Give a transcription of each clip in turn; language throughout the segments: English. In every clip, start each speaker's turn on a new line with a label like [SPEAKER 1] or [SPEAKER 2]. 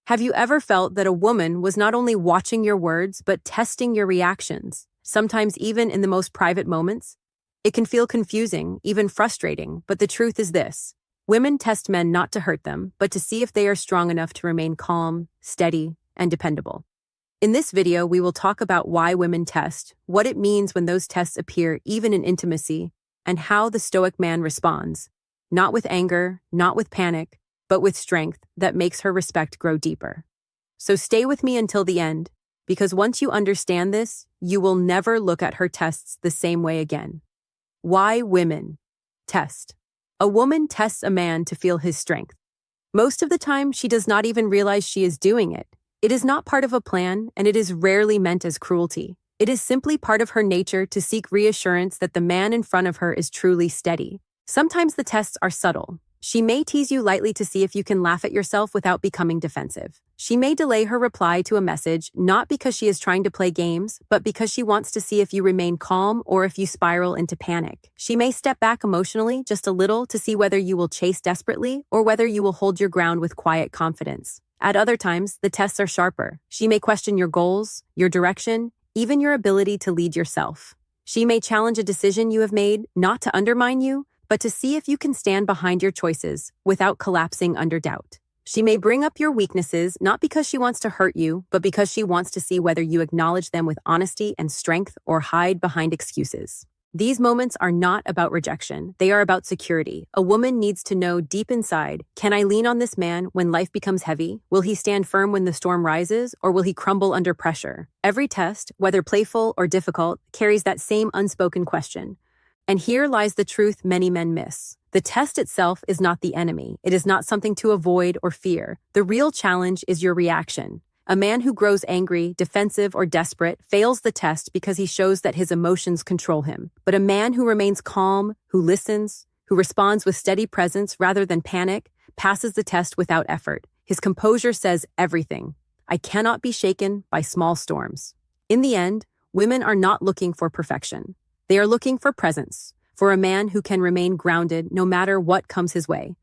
[SPEAKER 1] Have you ever felt that a woman was not only watching your words, but testing your reactions, sometimes even in the most private moments? It can feel confusing, even frustrating, but the truth is this. Women test men not to hurt them, but to see if they are strong enough to remain calm, steady, and dependable. In this video, we will talk about why women test, what it means when those tests appear even in intimacy, and how the Stoic man responds. Not with anger, not with panic, but with strength that makes her respect grow deeper. So stay with me until the end, because once you understand this, you will never look at her tests the same way again. Why women test? A woman tests a man to feel his strength. Most of the time, she does not even realize she is doing it. It is not part of a plan, and it is rarely meant as cruelty. It is simply part of her nature to seek reassurance that the man in front of her is truly steady. Sometimes the tests are subtle. She may tease you lightly to see if you can laugh at yourself without becoming defensive. She may delay her reply to a message not because she is trying to play games, but because she wants to see if you remain calm or if you spiral into panic. She may step back emotionally just a little to see whether you will chase desperately or whether you will hold your ground with quiet confidence. At other times, the tests are sharper. She may question your goals, your direction, even your ability to lead yourself. She may challenge a decision you have made, not to undermine you, but to see if you can stand behind your choices without collapsing under doubt. She may bring up your weaknesses, not because she wants to hurt you, but because she wants to see whether you acknowledge them with honesty and strength or hide behind excuses. These moments are not about rejection. They are about security. A woman needs to know deep inside, can I lean on this man when life becomes heavy? Will he stand firm when the storm rises, or will he crumble under pressure? Every test, whether playful or difficult, carries that same unspoken question. And here lies the truth many men miss. The test itself is not the enemy. It is not something to avoid or fear. The real challenge is your reaction. A man who grows angry, defensive, or desperate fails the test because he shows that his emotions control him. But a man who remains calm, who listens, who responds with steady presence rather than panic, passes the test without effort. His composure says everything. I cannot be shaken by small storms. In the end, women are not looking for perfection. They are looking for presence, for a man who can remain grounded no matter what comes his way.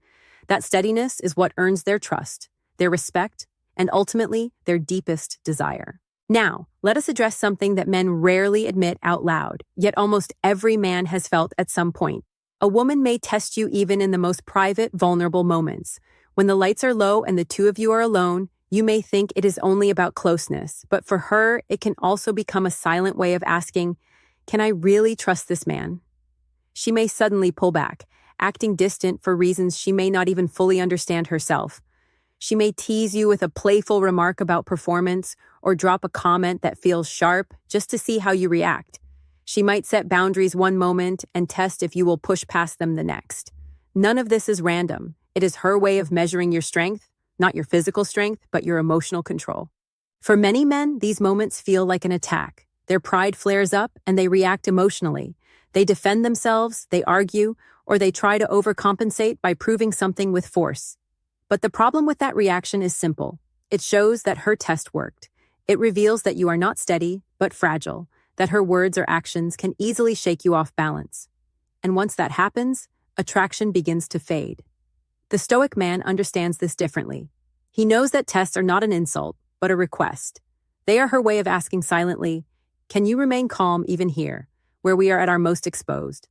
[SPEAKER 1] That steadiness is what earns their trust, their respect, and ultimately their deepest desire. Now, let us address something that men rarely admit out loud, yet almost every man has felt at some point. A woman may test you even in the most private, vulnerable moments. When the lights are low and the two of you are alone, you may think it is only about closeness, but for her, it can also become a silent way of asking, can I really trust this man? She may suddenly pull back, acting distant for reasons she may not even fully understand herself. She may tease you with a playful remark about performance or drop a comment that feels sharp just to see how you react. She might set boundaries one moment and test if you will push past them the next. None of this is random. It is her way of measuring your strength, not your physical strength, but your emotional control. For many men, these moments feel like an attack. Their pride flares up and they react emotionally. They defend themselves, they argue, or they try to overcompensate by proving something with force. But the problem with that reaction is simple. It shows that her test worked. It reveals that you are not steady, but fragile, that her words or actions can easily shake you off balance. And once that happens, attraction begins to fade. The Stoic man understands this differently. He knows that tests are not an insult, but a request. They are her way of asking silently, can you remain calm even here, where we are at our most exposed?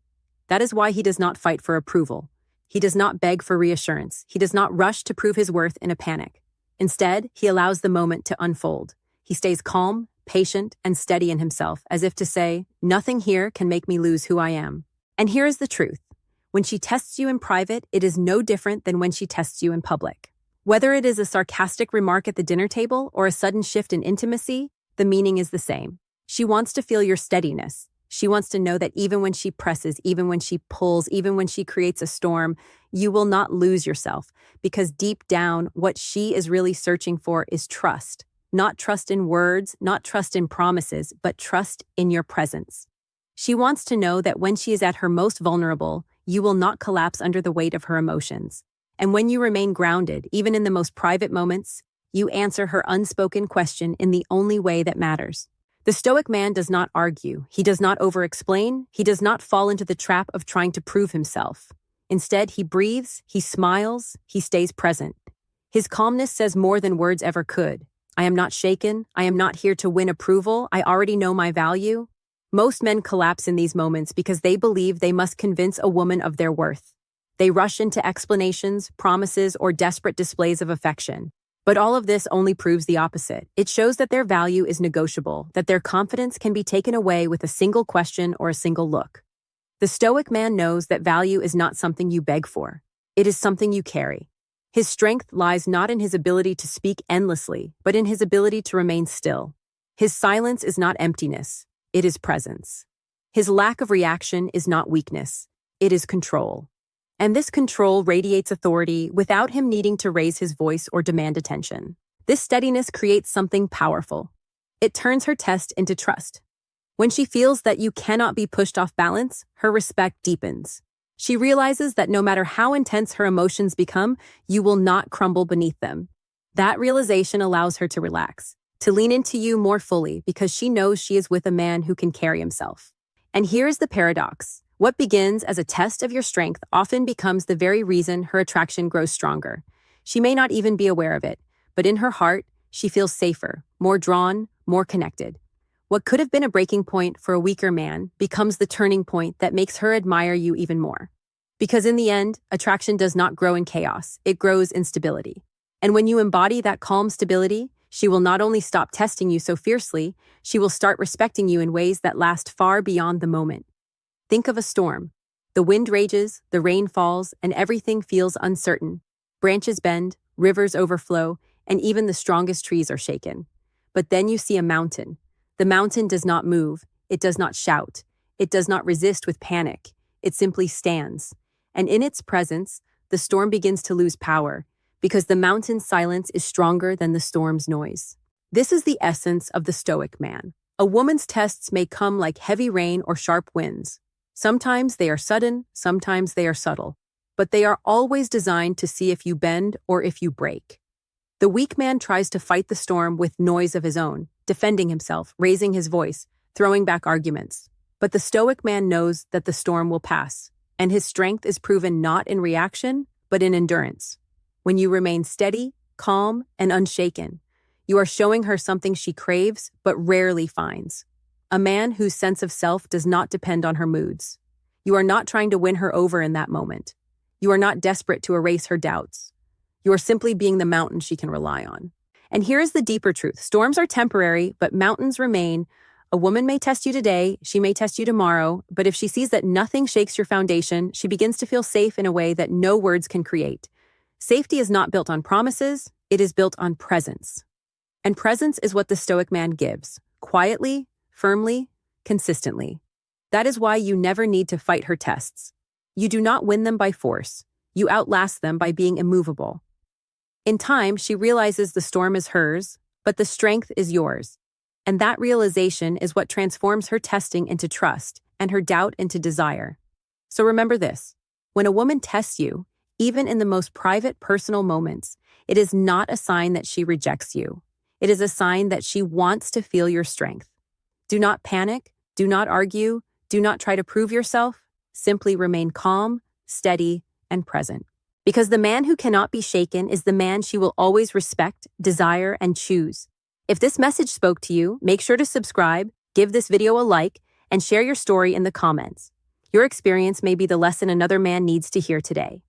[SPEAKER 1] That is why he does not fight for approval. He does not beg for reassurance. He does not rush to prove his worth in a panic. Instead, he allows the moment to unfold. He stays calm, patient, and steady in himself, as if to say, nothing here can make me lose who I am. And here is the truth. When she tests you in private, it is no different than when she tests you in public. Whether it is a sarcastic remark at the dinner table or a sudden shift in intimacy, the meaning is the same. She wants to feel your steadiness. She wants to know that even when she presses, even when she pulls, even when she creates a storm, you will not lose yourself, because deep down, what she is really searching for is trust. Not trust in words, not trust in promises, but trust in your presence. She wants to know that when she is at her most vulnerable, you will not collapse under the weight of her emotions. And when you remain grounded, even in the most private moments, you answer her unspoken question in the only way that matters. The Stoic man does not argue. He does not over-explain. He does not fall into the trap of trying to prove himself. Instead, he breathes, he smiles, he stays present. His calmness says more than words ever could. I am not shaken. I am not here to win approval. I already know my value. Most men collapse in these moments because they believe they must convince a woman of their worth. They rush into explanations, promises, or desperate displays of affection. But all of this only proves the opposite. It shows that their value is negotiable, that their confidence can be taken away with a single question or a single look. The Stoic man knows that value is not something you beg for. It is something you carry. His strength lies not in his ability to speak endlessly, but in his ability to remain still. His silence is not emptiness, it is presence. His lack of reaction is not weakness, it is control. And this control radiates authority without him needing to raise his voice or demand attention. This steadiness creates something powerful. It turns her test into trust. When she feels that you cannot be pushed off balance, her respect deepens. She realizes that no matter how intense her emotions become, you will not crumble beneath them. That realization allows her to relax, to lean into you more fully because she knows she is with a man who can carry himself. And here is the paradox. What begins as a test of your strength often becomes the very reason her attraction grows stronger. She may not even be aware of it, but in her heart, she feels safer, more drawn, more connected. What could have been a breaking point for a weaker man becomes the turning point that makes her admire you even more. Because in the end, attraction does not grow in chaos, it grows in stability. And when you embody that calm stability, she will not only stop testing you so fiercely, she will start respecting you in ways that last far beyond the moment. Think of a storm. The wind rages, the rain falls, and everything feels uncertain. Branches bend, rivers overflow, and even the strongest trees are shaken. But then you see a mountain. The mountain does not move, it does not shout, it does not resist with panic, it simply stands. And in its presence, the storm begins to lose power, because the mountain's silence is stronger than the storm's noise. This is the essence of the Stoic man. A woman's tests may come like heavy rain or sharp winds. Sometimes they are sudden, sometimes they are subtle, but they are always designed to see if you bend or if you break. The weak man tries to fight the storm with noise of his own, defending himself, raising his voice, throwing back arguments. But the Stoic man knows that the storm will pass, and his strength is proven not in reaction, but in endurance. When you remain steady, calm, and unshaken, you are showing her something she craves but rarely finds. A man whose sense of self does not depend on her moods. You are not trying to win her over in that moment. You are not desperate to erase her doubts. You are simply being the mountain she can rely on. And here is the deeper truth. Storms are temporary, but mountains remain. A woman may test you today, she may test you tomorrow, but if she sees that nothing shakes your foundation, she begins to feel safe in a way that no words can create. Safety is not built on promises, it is built on presence. And presence is what the Stoic man gives, quietly, firmly, consistently. That is why you never need to fight her tests. You do not win them by force. You outlast them by being immovable. In time, she realizes the storm is hers, but the strength is yours. And that realization is what transforms her testing into trust and her doubt into desire. So remember this. When a woman tests you, even in the most private personal moments, it is not a sign that she rejects you. It is a sign that she wants to feel your strength. Do not panic, do not argue, do not try to prove yourself. Simply remain calm, steady, and present. Because the man who cannot be shaken is the man she will always respect, desire, and choose. If this message spoke to you, make sure to subscribe, give this video a like, and share your story in the comments. Your experience may be the lesson another man needs to hear today.